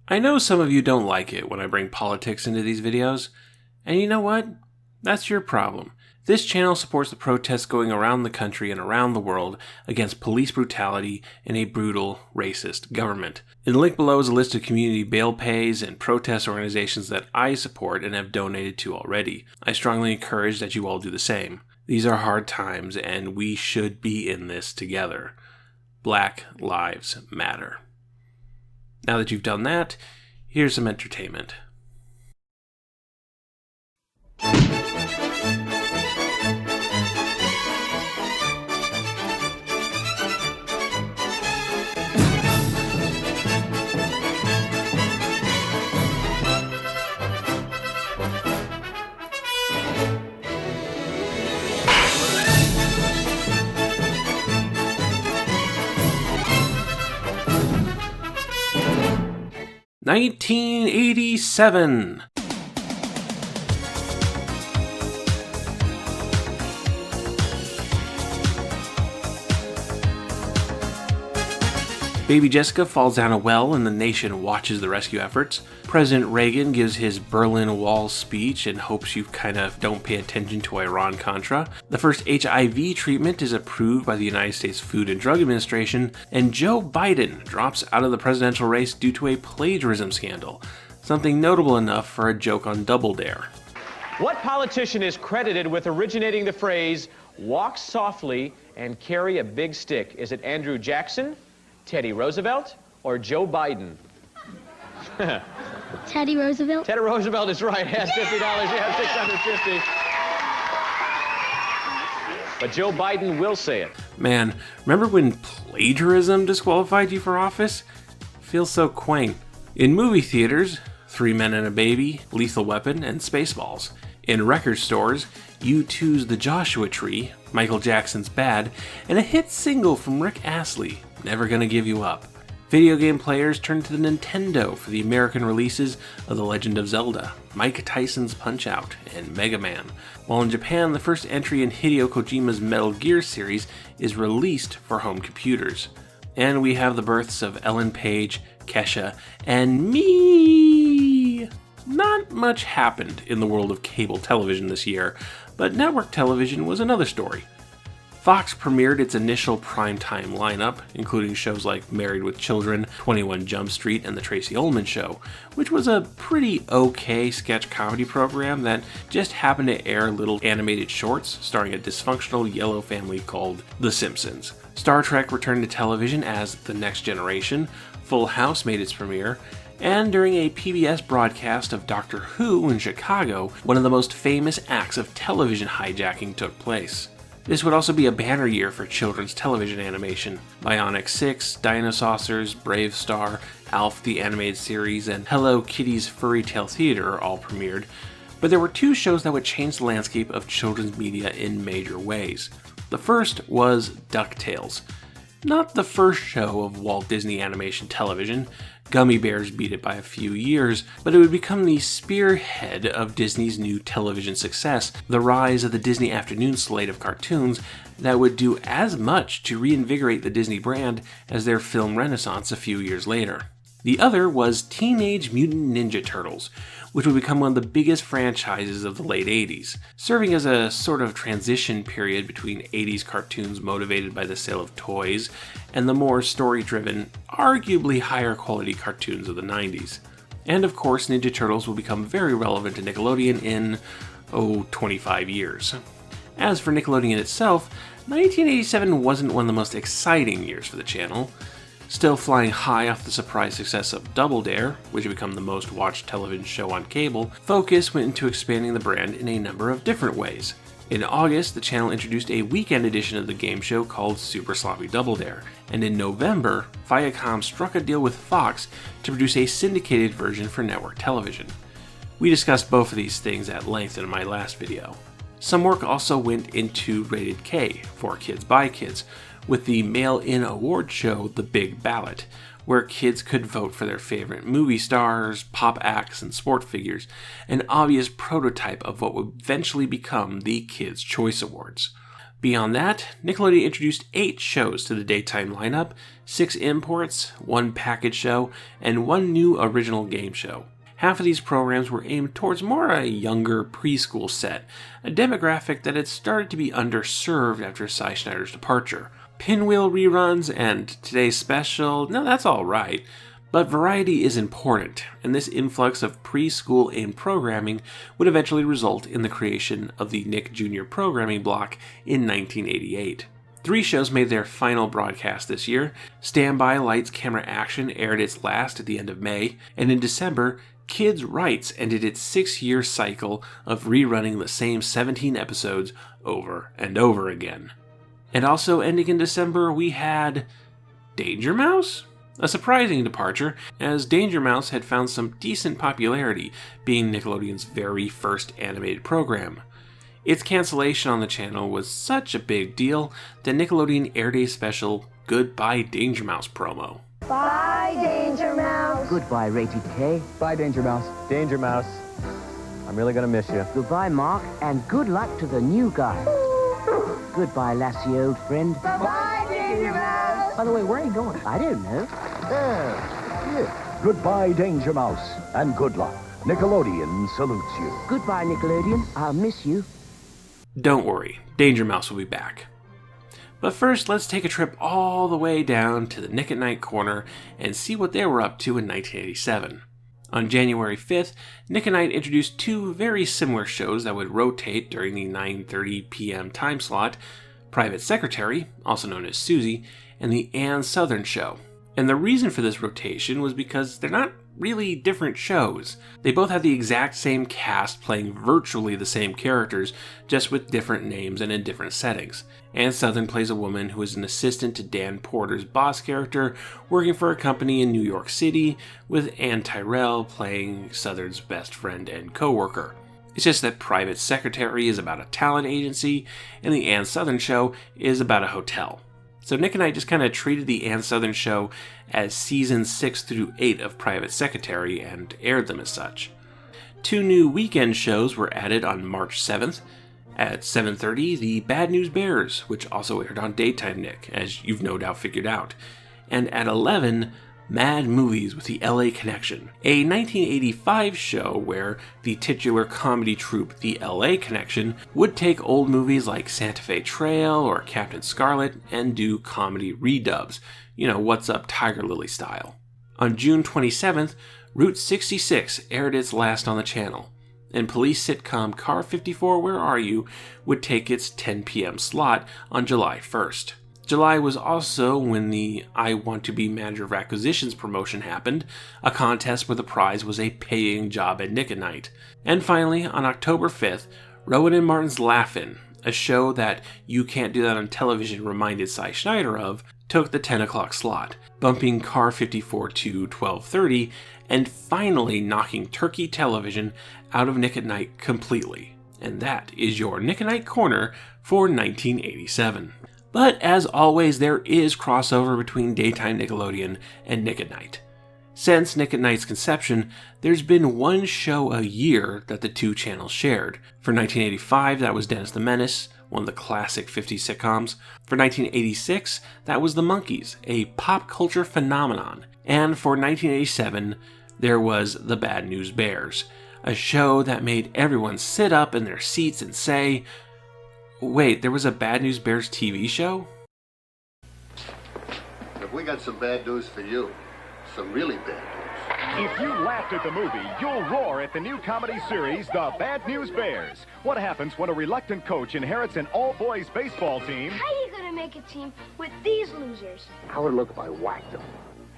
I know some of you don't like it when I bring politics into these videos, and you know what? That's your problem. This channel supports the protests going around the country and around the world against police brutality and a brutal, racist government. In the link below is a list of community bail pays and protest organizations that I support and have donated to already. I strongly encourage that you all do the same. These are hard times, and we should be in this together. Black Lives Matter. Now that you've done that, here's some entertainment. (1987). Baby Jessica falls down a well and the nation watches the rescue efforts. President Reagan gives his Berlin Wall speech and hopes you kind of don't pay attention to Iran-Contra. The first HIV treatment is approved by the United States Food and Drug Administration, and Joe Biden drops out of the presidential race due to a plagiarism scandal. Something notable enough for a joke on Double Dare. What politician is credited with originating the phrase, walk softly and carry a big stick? Is it Andrew Jackson, Teddy Roosevelt, or Joe Biden? Teddy Roosevelt. Teddy Roosevelt is right. He has $50. He has $650. But Joe Biden will say it. Man, remember when plagiarism disqualified you for office? Feels so quaint. In movie theaters, Three Men and a Baby, Lethal Weapon, and Spaceballs. In record stores, U2's The Joshua Tree, Michael Jackson's Bad, and a hit single from Rick Astley, Never Gonna Give You Up. Video game players turn to the Nintendo for the American releases of The Legend of Zelda, Mike Tyson's Punch-Out!, and Mega Man, while in Japan the first entry in Hideo Kojima's Metal Gear series is released for home computers. And we have the births of Ellen Page, Kesha, and me! Not much happened in the world of cable television this year, but network television was another story. Fox premiered its initial primetime lineup, including shows like Married with Children, 21 Jump Street, and The Tracy Ullman Show, which was a pretty okay sketch comedy program that just happened to air little animated shorts starring a dysfunctional yellow family called The Simpsons. Star Trek returned to television as The Next Generation, Full House made its premiere, and during a PBS broadcast of Doctor Who in Chicago, one of the most famous acts of television hijacking took place. This would also be a banner year for children's television animation. Bionic 6, Dinosaucers, Brave Star, Alf the Animated Series, and Hello Kitty's Furry Tale Theater all premiered, but there were two shows that would change the landscape of children's media in major ways. The first was DuckTales. Not the first show of Walt Disney Animation Television. Gummy Bears beat it by a few years, but it would become the spearhead of Disney's new television success, the rise of the Disney afternoon slate of cartoons that would do as much to reinvigorate the Disney brand as their film renaissance a few years later. The other was Teenage Mutant Ninja Turtles, which would become one of the biggest franchises of the late 80s, serving as a sort of transition period between 80s cartoons motivated by the sale of toys and the more story-driven, arguably higher quality cartoons of the 90s. And of course, Ninja Turtles will become very relevant to Nickelodeon in, 25 years. As for Nickelodeon itself, 1987 wasn't one of the most exciting years for the channel. Still flying high off the surprise success of Double Dare, which had become the most watched television show on cable, focus went into expanding the brand in a number of different ways. In August, the channel introduced a weekend edition of the game show called Super Sloppy Double Dare, and in November, Viacom struck a deal with Fox to produce a syndicated version for network television. We discussed both of these things at length in my last video. Some work also went into Rated K, for kids by kids, with the mail-in award show The Big Ballot, where kids could vote for their favorite movie stars, pop acts, and sport figures, an obvious prototype of what would eventually become the Kids' Choice Awards. Beyond that, Nickelodeon introduced 8 shows to the daytime lineup, 6 imports, 1 package show, and 1 new original game show. Half of these programs were aimed towards more a younger preschool set, a demographic that had started to be underserved after Cy Schneider's departure. Pinwheel reruns and today's special, no, that's alright, but variety is important, and this influx of preschool-aimed programming would eventually result in the creation of the Nick Jr. programming block in 1988. 3 shows made their final broadcast this year. Standby Lights Camera Action aired its last at the end of May, and in December, Kids' Rights ended its 6-year cycle of rerunning the same 17 episodes over and over again. And also ending in December, we had Danger Mouse? A surprising departure, as Danger Mouse had found some decent popularity, being Nickelodeon's very first animated program. Its cancellation on the channel was such a big deal that Nickelodeon aired a special Goodbye Danger Mouse promo. Bye, Danger Mouse. Goodbye, Rated K. Bye, Danger Mouse. Danger Mouse. I'm really gonna miss you. Goodbye, Mark, and good luck to the new guy. Goodbye, Lassie, old friend. Bye, Danger Mouse. By the way, where are you going? I don't know. Yeah. Goodbye, Danger Mouse, and good luck. Nickelodeon salutes you. Goodbye, Nickelodeon. I'll miss you. Don't worry, Danger Mouse will be back. But first, let's take a trip all the way down to the Nick at Night corner and see what they were up to in 1987. On January 5th, Nick at Night introduced 2 very similar shows that would rotate during the 9:30 p.m. time slot: Private Secretary, also known as Susie, and the Ann Southern Show. And the reason for this rotation was because they're not really different shows. They both have the exact same cast playing virtually the same characters, just with different names and in different settings. Ann Southern plays a woman who is an assistant to Dan Porter's boss character, working for a company in New York City, with Ann Tyrell playing Southern's best friend and co-worker. It's just that Private Secretary is about a talent agency, and the Ann Southern Show is about a hotel. So Nick and I just kind of treated the Ann Southern Show as seasons 6 through 8 of Private Secretary and aired them as such. 2 new weekend shows were added on March 7th. At 7:30, the Bad News Bears, which also aired on Daytime Nick, as you've no doubt figured out. And at 11, Mad Movies with the LA Connection, a 1985 show where the titular comedy troupe The LA Connection would take old movies like Santa Fe Trail or Captain Scarlet and do comedy redubs, What's Up Tiger Lily style. On June 27th, Route 66 aired its last on the channel, and police sitcom Car 54 Where Are You would take its 10 p.m. slot on July 1st. July was also when the I Want to Be Manager of Acquisitions promotion happened, a contest where the prize was a paying job at Nick at Night. And finally, on October 5th, Rowan and Martin's Laugh-In, a show that You Can't Do That on Television reminded Cy Schneider of, took the 10 o'clock slot, bumping Car 54 to 12:30, and finally knocking Turkey Television out of Nick at Night completely. And that is your Nick at Night Corner for 1987. But as always, there is crossover between Daytime Nickelodeon and Nick at Night. Since Nick at Night's conception, there's been 1 show a year that the 2 channels shared. For 1985, that was Dennis the Menace, one of the classic 50s sitcoms. For 1986, that was The Monkees, a pop culture phenomenon. And for 1987, there was The Bad News Bears, a show that made everyone sit up in their seats and say, "Wait, there was a Bad News Bears TV show?" Have we got some bad news for you? Some really bad news. If you laughed at the movie, you'll roar at the new comedy series, The Bad News Bears. What happens when a reluctant coach inherits an all-boys baseball team How are you gonna make a team with these losers? How would it look if I whacked them?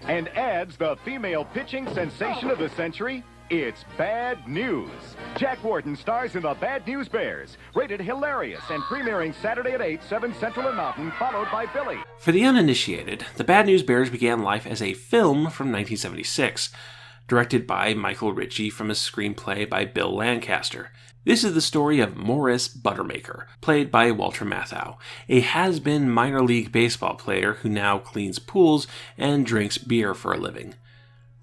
and adds the female pitching sensation of the century? It's Bad News. Jack Warden stars in The Bad News Bears, rated hilarious and premiering Saturday at 8, 7 Central and Mountain, followed by Billy. For the uninitiated, The Bad News Bears began life as a film from 1976, directed by Michael Ritchie from a screenplay by Bill Lancaster. This is the story of Morris Buttermaker, played by Walter Matthau, a has-been minor league baseball player who now cleans pools and drinks beer for a living.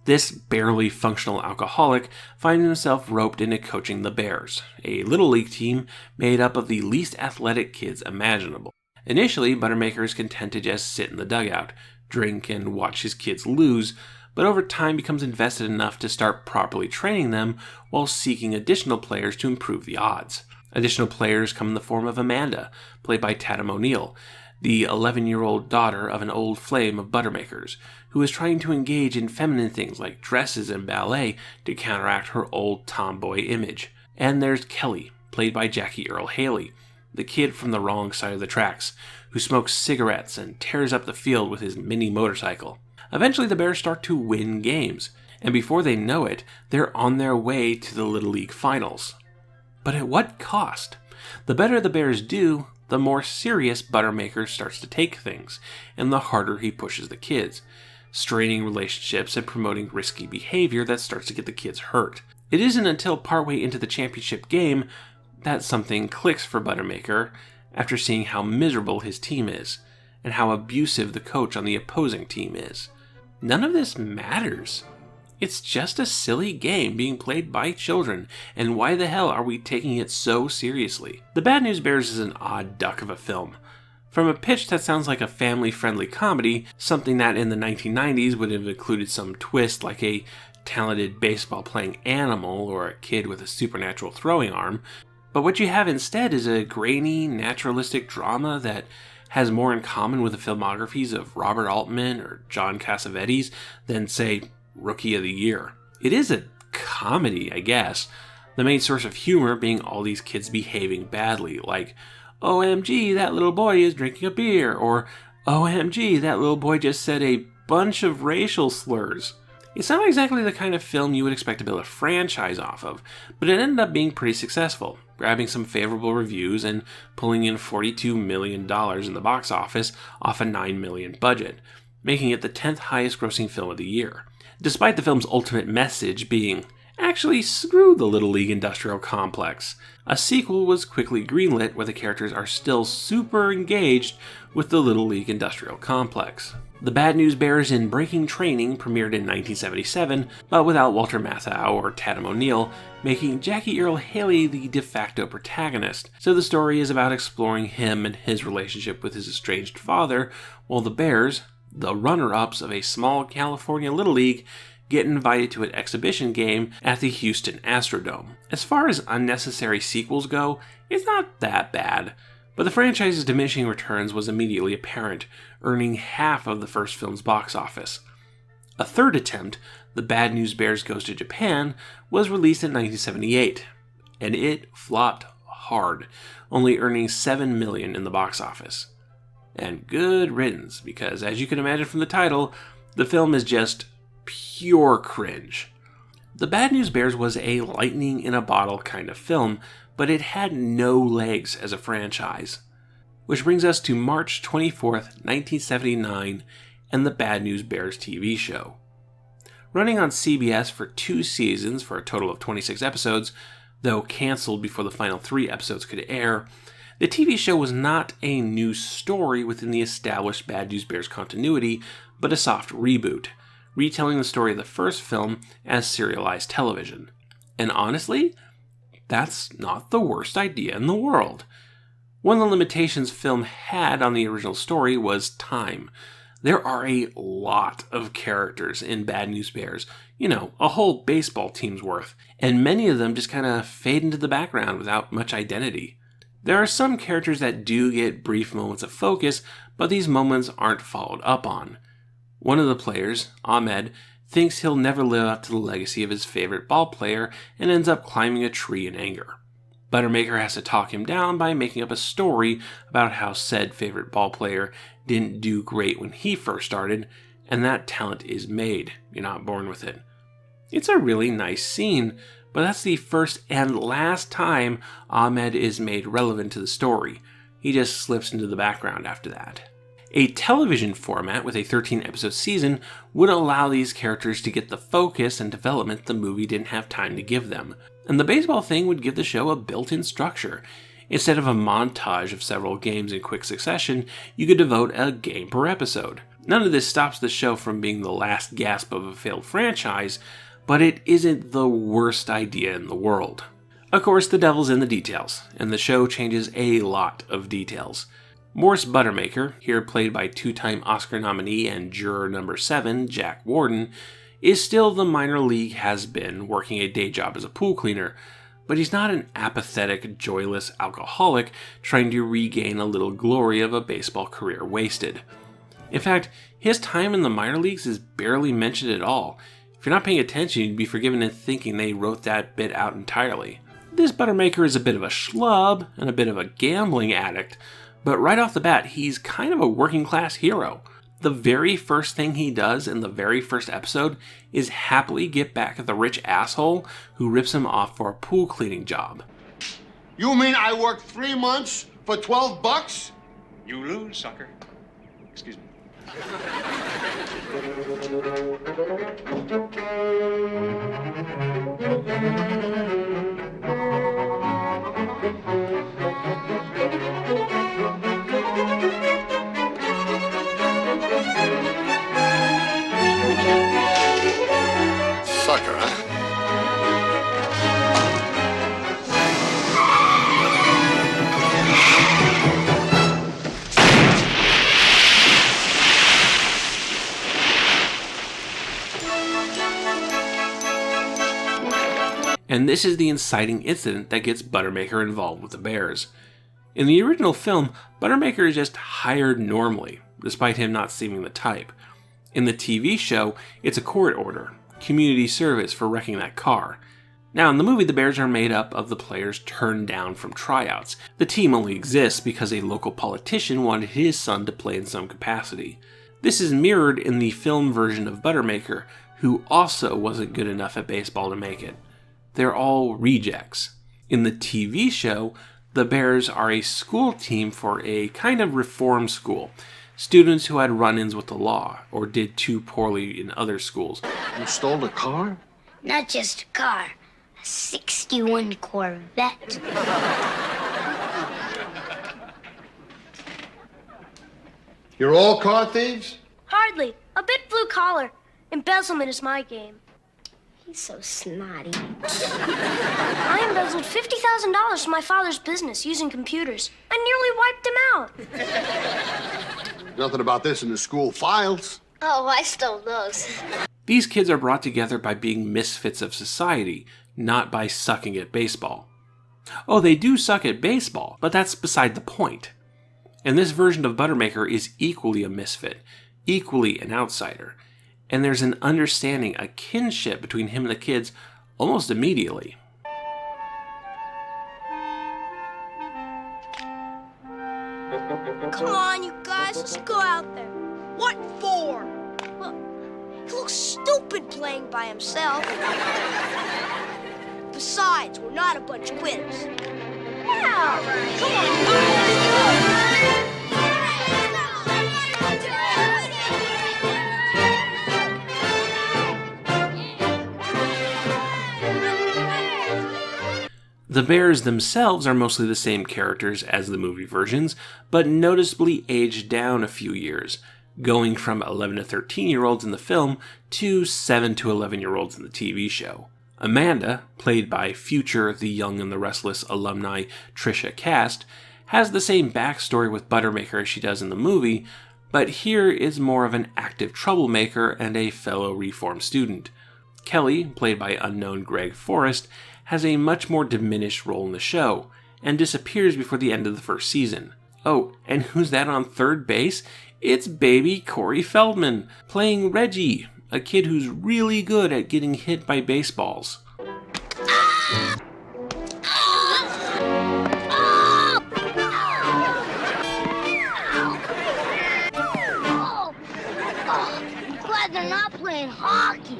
This barely functional alcoholic finds himself roped into coaching the Bears, a little league team made up of the least athletic kids imaginable. Initially, Buttermaker is content to just sit in the dugout, drink, and watch his kids lose, but over time becomes invested enough to start properly training them while seeking additional players to improve the odds. Additional players come in the form of Amanda, played by Tatum O'Neal, the 11-year-old daughter of an old flame of Buttermaker's, who is trying to engage in feminine things like dresses and ballet to counteract her old tomboy image. And there's Kelly, played by Jackie Earle Haley, the kid from the wrong side of the tracks, who smokes cigarettes and tears up the field with his mini motorcycle. Eventually the Bears start to win games, and before they know it, they're on their way to the Little League Finals. But at what cost? The better the Bears do, the more serious Buttermaker starts to take things, and the harder he pushes the kids, straining relationships and promoting risky behavior that starts to get the kids hurt. It isn't until partway into the championship game that something clicks for Buttermaker after seeing how miserable his team is, and how abusive the coach on the opposing team is. None of this matters. It's just a silly game being played by children, and why the hell are we taking it so seriously? The Bad News Bears is an odd duck of a film. From a pitch that sounds like a family-friendly comedy, something that in the 1990s would have included some twist like a talented baseball-playing animal or a kid with a supernatural throwing arm, but what you have instead is a grainy, naturalistic drama that has more in common with the filmographies of Robert Altman or John Cassavetes than, say, Rookie of the Year. It is a comedy, I guess, the main source of humor being all these kids behaving badly, like, OMG, that little boy is drinking a beer, or OMG, that little boy just said a bunch of racial slurs. It's not exactly the kind of film you would expect to build a franchise off of, but it ended up being pretty successful, grabbing some favorable reviews and pulling in $42 million in the box office off a $9 million budget, making it the 10th highest grossing film of the year. Despite the film's ultimate message being, actually screw the Little League Industrial Complex, a sequel was quickly greenlit where the characters are still super engaged with the Little League Industrial Complex. The Bad News Bears in Breaking Training premiered in 1977, but without Walter Matthau or Tatum O'Neal, making Jackie Earle Haley the de facto protagonist. So the story is about exploring him and his relationship with his estranged father, while the Bears, the runner-ups of a small California Little League, get invited to an exhibition game at the Houston Astrodome. As far as unnecessary sequels go, it's not that bad, but the franchise's diminishing returns was immediately apparent, earning half of the first film's box office. A third attempt, The Bad News Bears Goes to Japan, was released in 1978, and it flopped hard, only earning $7 million in the box office. And good riddance, because as you can imagine from the title, the film is just pure cringe. The Bad News Bears was a lightning in a bottle kind of film, but it had no legs as a franchise. Which brings us to March 24th, 1979, and the Bad News Bears TV show. Running on CBS for 2 seasons for a total of 26 episodes, though canceled before the final 3 episodes could air, the TV show was not a new story within the established Bad News Bears continuity, but a soft reboot, retelling the story of the first film as serialized television. And honestly, that's not the worst idea in the world. One of the limitations film had on the original story was time. There are a lot of characters in Bad News Bears, a whole baseball team's worth, and many of them just kind of fade into the background without much identity. There are some characters that do get brief moments of focus, but these moments aren't followed up on. One of the players, Ahmed, thinks he'll never live up to the legacy of his favorite ball player and ends up climbing a tree in anger. Buttermaker has to talk him down by making up a story about how said favorite ball player didn't do great when he first started, and that talent is made, you're not born with it. It's a really nice scene, but that's the first and last time Ahmed is made relevant to the story. He just slips into the background after that. A television format with a 13-episode season would allow these characters to get the focus and development the movie didn't have time to give them, and the baseball thing would give the show a built-in structure. Instead of a montage of several games in quick succession, you could devote a game per episode. None of this stops the show from being the last gasp of a failed franchise, but it isn't the worst idea in the world. Of course, the devil's in the details, and the show changes a lot of details. Morris Buttermaker, here played by two-time Oscar nominee and juror number 7, Jack Warden, is still the minor league has-been working a day job as a pool cleaner, but he's not an apathetic, joyless alcoholic trying to regain a little glory of a baseball career wasted. In fact, his time in the minor leagues is barely mentioned at all. If you're not paying attention, you'd be forgiven in thinking they wrote that bit out entirely. This Buttermaker is a bit of a schlub and a bit of a gambling addict, but right off the bat, he's kind of a working-class hero. The very first thing he does in the very first episode is happily get back at the rich asshole who rips him off for a pool cleaning job. You mean I worked 3 months for $12? You lose, sucker. Excuse me. Sucker, huh? And this is the inciting incident that gets Buttermaker involved with the Bears. In the original film, Buttermaker is just hired normally, despite him not seeming the type. In the TV show, it's a court order, community service for wrecking that car. Now, in the movie, the Bears are made up of the players turned down from tryouts. The team only exists because a local politician wanted his son to play in some capacity. This is mirrored in the film version of Buttermaker, who also wasn't good enough at baseball to make it. They're all rejects. In the TV show, the Bears are a school team for a kind of reform school. Students who had run-ins with the law, or did too poorly in other schools. You stole the car? Not just a car, a 61 Corvette. You're all car thieves? Hardly. A bit blue collar. Embezzlement is my game. He's so snotty. I embezzled $50,000 from my father's business using computers. I nearly wiped him out. Nothing about this in the school files. Oh, I stole those. These kids are brought together by being misfits of society, not by sucking at baseball. Oh, they do suck at baseball, but that's beside the point. And this version of Buttermaker is equally a misfit, equally an outsider. And there's an understanding, a kinship between him and the kids almost immediately. Come on, you guys, let's go out there. What for? Well, he looks stupid playing by himself. Besides, we're not a bunch of quitters. Yeah, come on. The Bears themselves are mostly the same characters as the movie versions, but noticeably aged down a few years, going from 11 to 13-year-olds in the film to 7 to 11-year-olds in the TV show. Amanda, played by future The Young and the Restless alumni Trisha Cast, has the same backstory with Buttermaker as she does in the movie, but here is more of an active troublemaker and a fellow reform student. Kelly, played by unknown Greg Forrest, has a much more diminished role in the show, and disappears before the end of the first season. Oh, and who's that on third base? It's baby Corey Feldman, playing Reggie, a kid who's really good at getting hit by baseballs. I'm glad they're not playing hockey.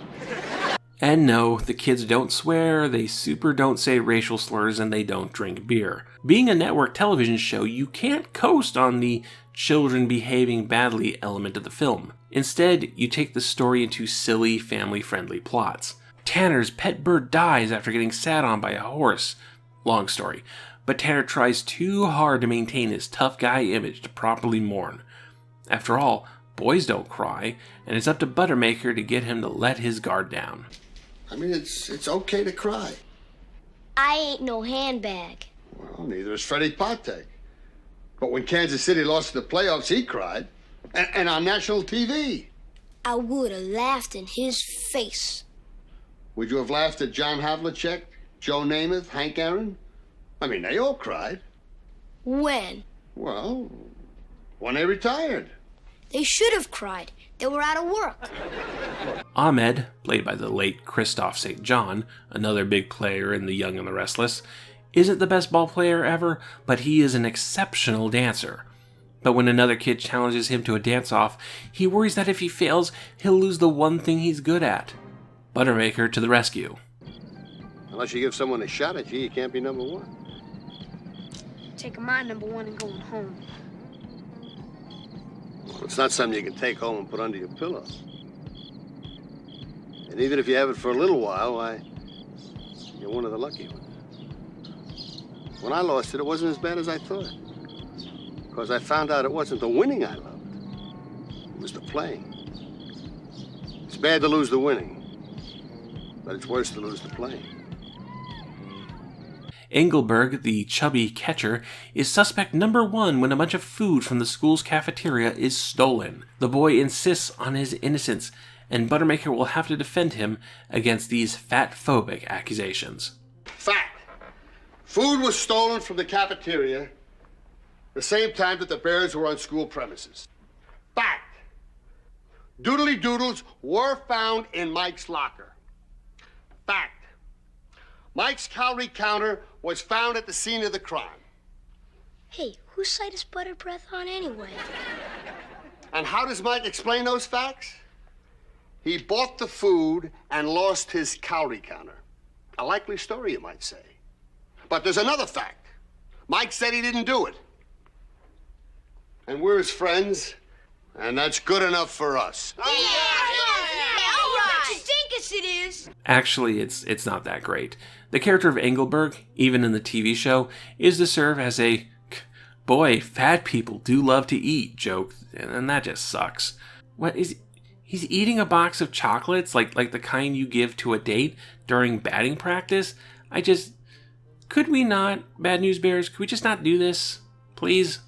And no, the kids don't swear, they super don't say racial slurs, and they don't drink beer. Being a network television show, you can't coast on the children behaving badly element of the film. Instead, you take the story into silly, family-friendly plots. Tanner's pet bird dies after getting sat on by a horse. Long story. But Tanner tries too hard to maintain his tough guy image to properly mourn. After all, Boys don't cry, and it's up to Buttermaker to get him to let his guard down. I mean, it's okay to cry. I ain't no handbag. Well, neither is Freddie Patek. But when Kansas City lost the playoffs, he cried. And on national TV. I would have laughed in his face. Would you have laughed at John Havlicek, Joe Namath, Hank Aaron? I mean, they all cried. When? Well, when they retired. They should have cried. They were out of work. Ahmed, played by the late Christophe St. John, another big player in The Young and the Restless, isn't the best ball player ever, but he is an exceptional dancer. But when another kid challenges him to a dance-off, he worries that if he fails, he'll lose the one thing he's good at. Buttermaker to the rescue. Unless you give someone a shot at you, you can't be number one. Taking my number one and going home. Well, it's not something you can take home and put under your pillow. And even if you have it for a little while, why, you're one of the lucky ones. When I lost it, it wasn't as bad as I thought. Because I found out it wasn't the winning I loved. It was the playing. It's bad to lose the winning, but it's worse to lose the playing. Engelberg, the chubby catcher, is suspect number one when a bunch of food from the school's cafeteria is stolen. The boy insists on his innocence, and Buttermaker will have to defend him against these fat-phobic accusations. Fact. Food was stolen from the cafeteria the same time that the Bears were on school premises. Fact. Doodly doodles were found in Mike's locker. Fact. Mike's calorie counter was found at the scene of the crime. Hey, whose side is Butter Breath on anyway? And how does Mike explain those facts? He bought the food and lost his calorie counter. A likely story, you might say. But there's another fact. Mike said he didn't do it. And we're his friends, and that's good enough for us. Yeah, all right. You think it is? Actually, it's not that great. The character of Engelberg, even in the TV show, is to serve as a boy, fat people do love to eat joke, and that just sucks. What is he's eating a box of chocolates like the kind you give to a date during batting practice? Could we not, Bad News Bears, could we just not do this? Please?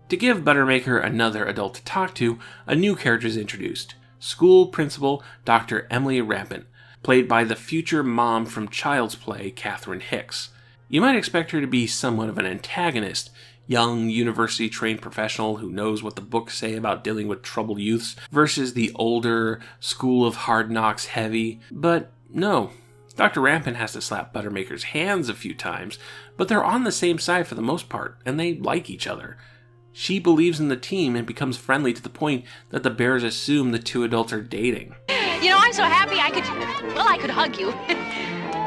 To give Buttermaker another adult to talk to, a new character is introduced. School principal Dr. Emily Rampant, played by the future mom from Child's Play, Catherine Hicks. You might expect her to be somewhat of an antagonist, young, university-trained professional who knows what the books say about dealing with troubled youths, versus the older, school of hard knocks heavy. But no. Dr. Rampant has to slap Buttermaker's hands a few times, but they're on the same side for the most part, and they like each other. She believes in the team and becomes friendly to the point that the Bears assume the two adults are dating. You know, I'm so happy I could hug you.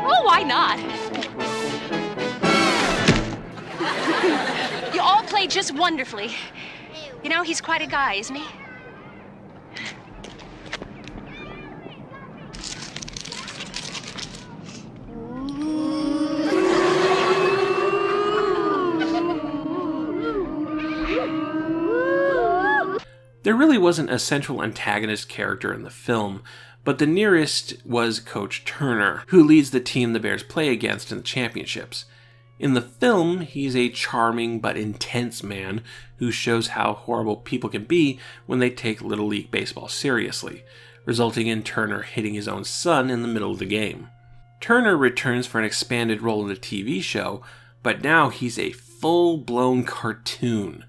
Oh, why not? You all played just wonderfully. You know, he's quite a guy, isn't he? There really wasn't a central antagonist character in the film, but the nearest was Coach Turner, who leads the team the Bears play against in the championships. In the film, he's a charming but intense man who shows how horrible people can be when they take Little League baseball seriously, resulting in Turner hitting his own son in the middle of the game. Turner returns for an expanded role in the TV show, but now he's a full-blown cartoon,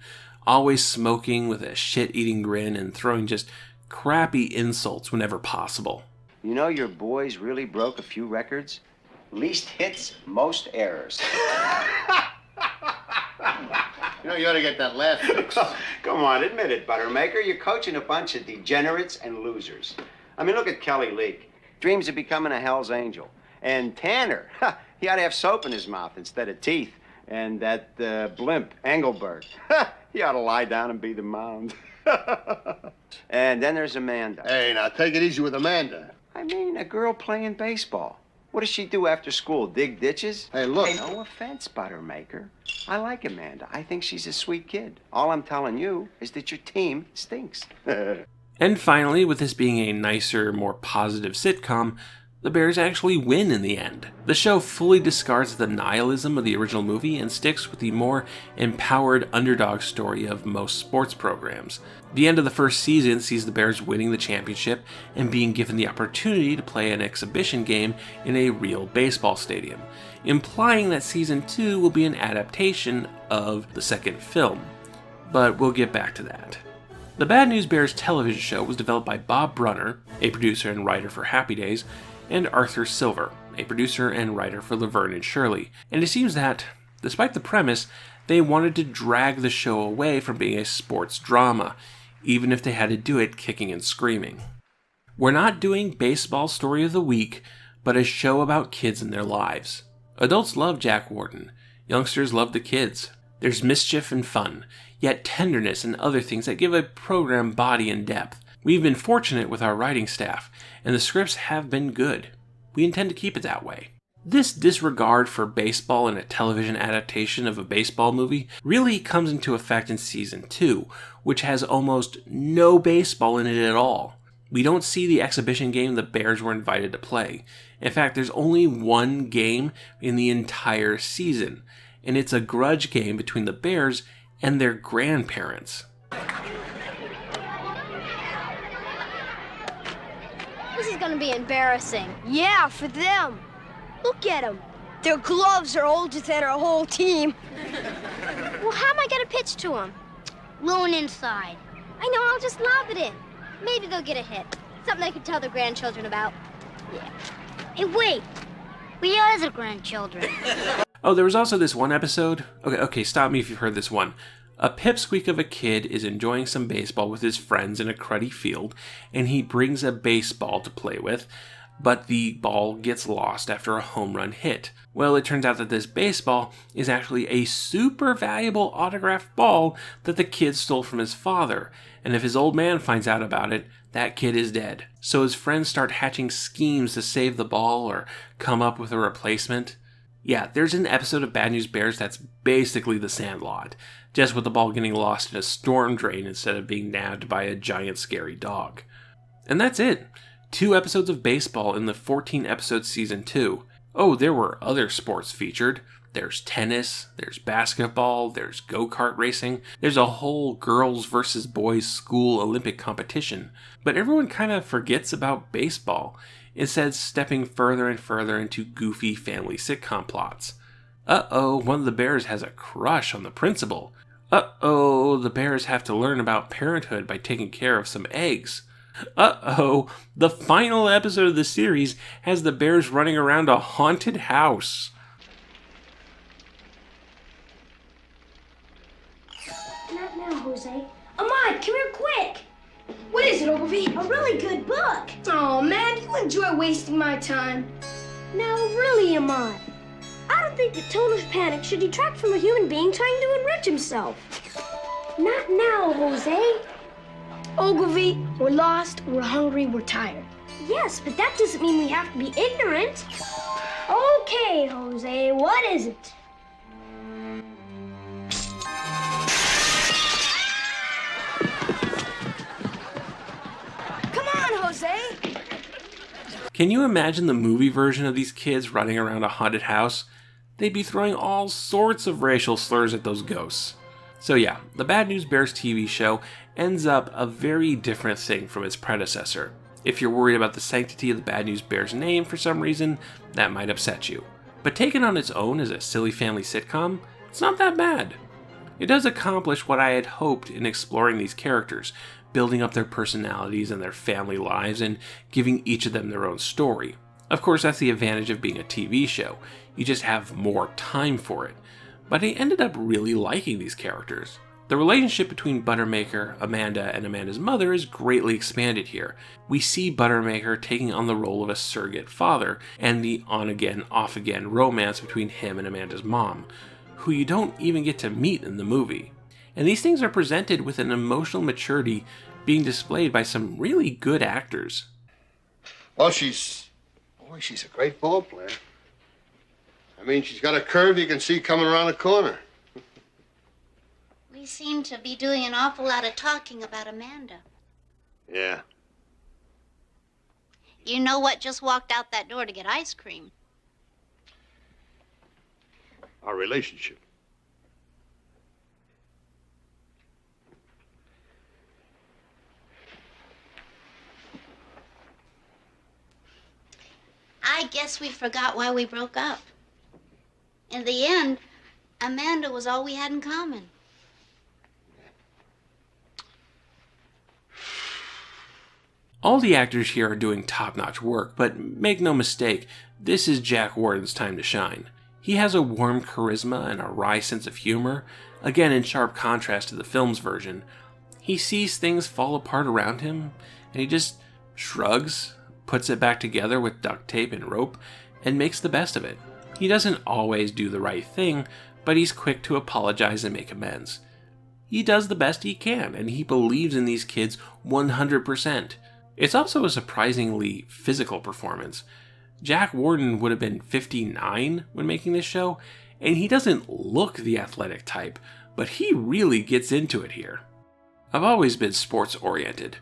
always smoking with a shit-eating grin and throwing just crappy insults whenever possible. You know your boys really broke a few records? Least hits, most errors. You know, you ought to get that laugh fixed. Come on, admit it, Buttermaker. You're coaching a bunch of degenerates and losers. I mean, look at Kelly Leak. Dreams of becoming a Hell's Angel. And Tanner, he ought to have soap in his mouth instead of teeth. And that blimp, Engelberg, he ought to lie down and be the mound. And then there's Amanda. Hey, now take it easy with Amanda. I mean, a girl playing baseball. What does she do after school? Dig ditches? Hey, look. Hey, no offense, Buttermaker. I like Amanda. I think she's a sweet kid. All I'm telling you is that your team stinks. And finally, with this being a nicer, more positive sitcom, the Bears actually win in the end. The show fully discards the nihilism of the original movie and sticks with the more empowered underdog story of most sports programs. The end of the first season sees the Bears winning the championship and being given the opportunity to play an exhibition game in a real baseball stadium, implying that season 2 will be an adaptation of the second film. But we'll get back to that. The Bad News Bears television show was developed by Bob Brunner, a producer and writer for Happy Days, and Arthur Silver, a producer and writer for Laverne and Shirley. And it seems that, despite the premise, they wanted to drag the show away from being a sports drama, even if they had to do it kicking and screaming. We're not doing Baseball Story of the Week, but a show about kids and their lives. Adults love Jack Warden. Youngsters love the kids. There's mischief and fun, yet tenderness and other things that give a program body and depth. We've been fortunate with our writing staff, and the scripts have been good. We intend to keep it that way. This disregard for baseball in a television adaptation of a baseball movie really comes into effect in season 2, which has almost no baseball in it at all. We don't see the exhibition game the Bears were invited to play. In fact, there's only one game in the entire season, and it's a grudge game between the Bears and their grandparents. This is gonna be embarrassing. Yeah, for them. Look at them. Their gloves are older than our whole team. Well, how am I gonna pitch to them? Loon inside. I know, I'll just lob it in. Maybe they'll get a hit. Something they can tell their grandchildren about. Yeah. Hey, wait. We are the grandchildren. Oh, there was also this one episode. Okay, stop me if you've heard this one. A pipsqueak of a kid is enjoying some baseball with his friends in a cruddy field, and he brings a baseball to play with, but the ball gets lost after a home run hit. Well, it turns out that this baseball is actually a super valuable autographed ball that the kid stole from his father, and if his old man finds out about it, that kid is dead. So his friends start hatching schemes to save the ball or come up with a replacement. Yeah, there's an episode of Bad News Bears that's basically The Sandlot, just with the ball getting lost in a storm drain instead of being nabbed by a giant scary dog. And that's it. 2 episodes of baseball in the 14-episode season 2. Oh, there were other sports featured. There's tennis, there's basketball, there's go-kart racing, there's a whole girls versus boys school Olympic competition. But everyone kind of forgets about baseball, instead stepping further and further into goofy family sitcom plots. Uh-oh, one of the Bears has a crush on the principal. Uh-oh, the Bears have to learn about parenthood by taking care of some eggs. Uh-oh, the final episode of the series has the Bears running around a haunted house. Not now, Jose. Ahmad, come here quick. What is it, Ogilvy? A really good book. Oh, man, you enjoy wasting my time. No, really, Ahmad. I don't think that total panic should detract from a human being trying to enrich himself. Not now, Jose. Ogilvy, we're lost, we're hungry, we're tired. Yes, but that doesn't mean we have to be ignorant. Okay, Jose, what is it? Come on, Jose. Can you imagine the movie version of these kids running around a haunted house? They'd be throwing all sorts of racial slurs at those ghosts. So yeah, the Bad News Bears TV show ends up a very different thing from its predecessor. If you're worried about the sanctity of the Bad News Bears name for some reason, that might upset you. But taken on its own as a silly family sitcom, it's not that bad. It does accomplish what I had hoped in exploring these characters, building up their personalities and their family lives and giving each of them their own story. Of course, that's the advantage of being a TV show. You just have more time for it. But I ended up really liking these characters. The relationship between Buttermaker, Amanda, and Amanda's mother is greatly expanded here. We see Buttermaker taking on the role of a surrogate father, and the on-again, off-again romance between him and Amanda's mom, who you don't even get to meet in the movie. And these things are presented with an emotional maturity being displayed by some really good actors. Well, she's a great ball player. I mean, she's got a curve you can see coming around the corner. We seem to be doing an awful lot of talking about Amanda. Yeah. You know what just walked out that door to get ice cream? Our relationship. I guess we forgot why we broke up. In the end, Amanda was all we had in common. All the actors here are doing top-notch work, but make no mistake, this is Jack Warden's time to shine. He has a warm charisma and a wry sense of humor, again in sharp contrast to the film's version. He sees things fall apart around him, and he just shrugs, puts it back together with duct tape and rope, and makes the best of it. He doesn't always do the right thing, but he's quick to apologize and make amends. He does the best he can, and he believes in these kids 100%. It's also a surprisingly physical performance. Jack Warden would have been 59 when making this show, and he doesn't look the athletic type, but he really gets into it here. I've always been sports-oriented.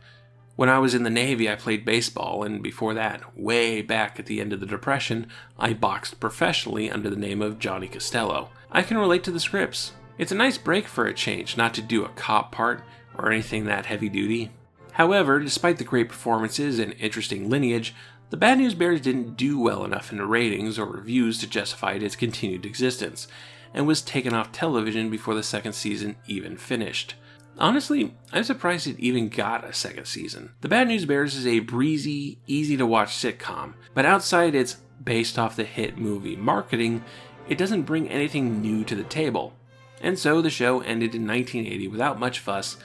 When I was in the Navy, I played baseball, and before that, way back at the end of the Depression, I boxed professionally under the name of Johnny Costello. I can relate to the scripts. It's a nice break for a change, not to do a cop part or anything that heavy-duty. However, despite the great performances and interesting lineage, the Bad News Bears didn't do well enough in the ratings or reviews to justify its continued existence, and was taken off television before the second season even finished. Honestly, I'm surprised it even got a second season. The Bad News Bears is a breezy, easy-to-watch sitcom, but outside its based off the hit movie marketing, it doesn't bring anything new to the table. And so the show ended in 1980 without much fuss,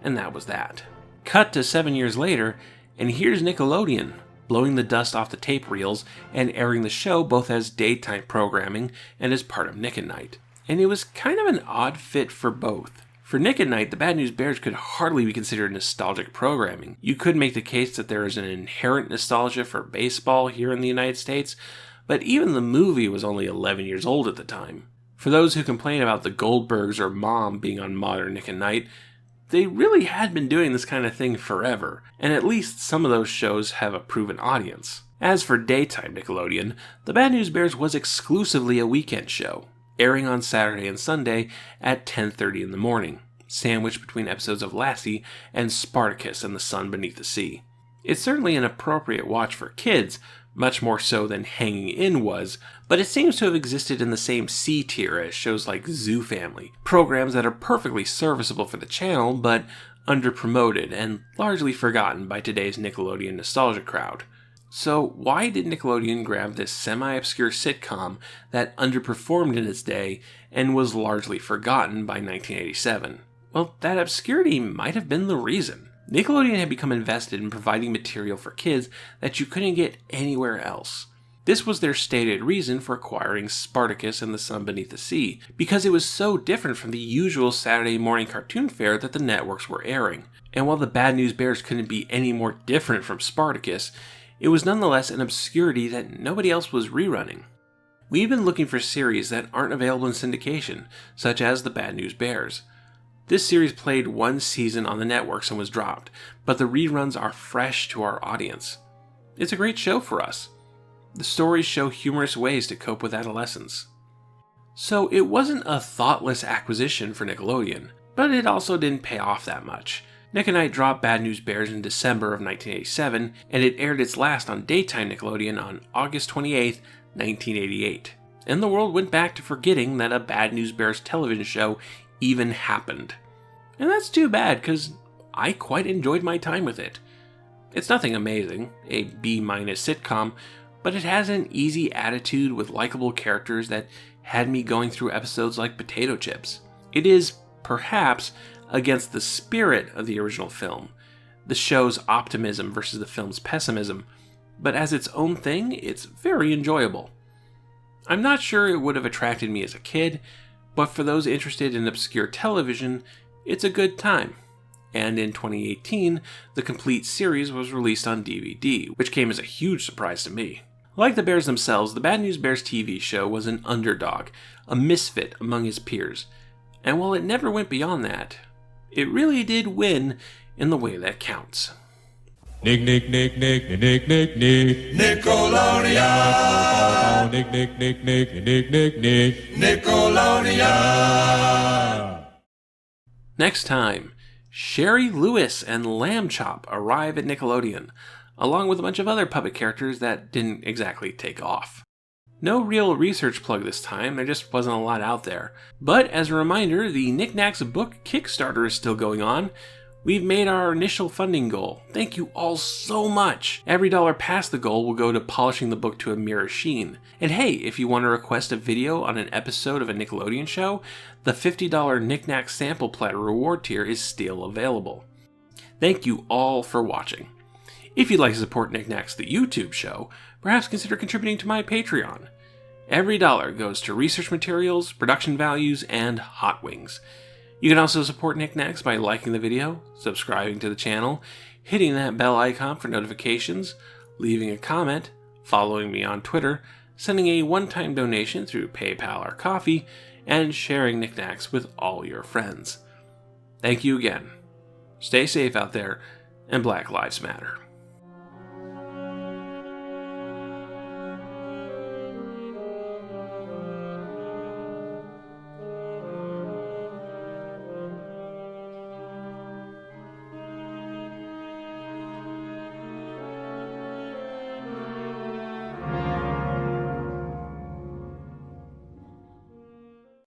and that was that. Cut to 7 years later, and here's Nickelodeon, blowing the dust off the tape reels and airing the show both as daytime programming and as part of Nick at Night. And it was kind of an odd fit for both. For Nick at Night, the Bad News Bears could hardly be considered nostalgic programming. You could make the case that there is an inherent nostalgia for baseball here in the United States, but even the movie was only 11 years old at the time. For those who complain about the Goldbergs or Mom being on modern Nick at Night, they really had been doing this kind of thing forever, and at least some of those shows have a proven audience. As for daytime Nickelodeon, the Bad News Bears was exclusively a weekend show, airing on Saturday and Sunday at 10:30 in the morning, sandwiched between episodes of Lassie and Spartacus and the Sun Beneath the Sea. It's certainly an appropriate watch for kids, much more so than Hanging In was, but it seems to have existed in the same C tier as shows like Zoo Family, programs that are perfectly serviceable for the channel, but underpromoted and largely forgotten by today's Nickelodeon nostalgia crowd. So why did Nickelodeon grab this semi-obscure sitcom that underperformed in its day and was largely forgotten by 1987? Well, that obscurity might have been the reason. Nickelodeon had become invested in providing material for kids that you couldn't get anywhere else. This was their stated reason for acquiring Spartacus and the Sun Beneath the Sea, because it was so different from the usual Saturday morning cartoon fare that the networks were airing. And while the Bad News Bears couldn't be any more different from Spartacus, it was nonetheless an obscurity that nobody else was rerunning. We've been looking for series that aren't available in syndication, such as the Bad News Bears. This series played one season on the networks and was dropped, but the reruns are fresh to our audience. It's a great show for us. The stories show humorous ways to cope with adolescence. So it wasn't a thoughtless acquisition for Nickelodeon, but it also didn't pay off that much. Nick at Night dropped Bad News Bears in December of 1987, and it aired its last on daytime Nickelodeon on August 28, 1988. And the world went back to forgetting that a Bad News Bears television show even happened. And that's too bad, because I quite enjoyed my time with it. It's nothing amazing, a B- sitcom, but it has an easy attitude with likable characters that had me going through episodes like potato chips. It is, perhaps, against the spirit of the original film, the show's optimism versus the film's pessimism, but as its own thing, it's very enjoyable. I'm not sure it would have attracted me as a kid, but for those interested in obscure television, it's a good time. And in 2018, the complete series was released on DVD, which came as a huge surprise to me. Like the Bears themselves, the Bad News Bears TV show was an underdog, a misfit among his peers. And while it never went beyond that, it really did win in the way that counts. Nick, Nick, Nick, Nick, Nick, Nick, Nick. Nickelodeon. Nick, Nick, Nick, Nick, Nick, Nick, Nick. Nickelodeon. Next time, Sherry Lewis and Lamb Chop arrive at Nickelodeon, along with a bunch of other puppet characters that didn't exactly take off. No real research plug this time, there just wasn't a lot out there. But as a reminder, the Nick Knacks book Kickstarter is still going on. We've made our initial funding goal. Thank you all so much. Every dollar past the goal will go to polishing the book to a mirror sheen. And hey, if you want to request a video on an episode of a Nickelodeon show, the $50 Nick Knacks sample platter reward tier is still available. Thank you all for watching. If you'd like to support Nick Knacks the YouTube show, perhaps consider contributing to my Patreon. Every dollar goes to research materials, production values, and hot wings. You can also support Nick Knacks by liking the video, subscribing to the channel, hitting that bell icon for notifications, leaving a comment, following me on Twitter, sending a one-time donation through PayPal or Coffee, and sharing Nick Knacks with all your friends. Thank you again. Stay safe out there, and Black Lives Matter.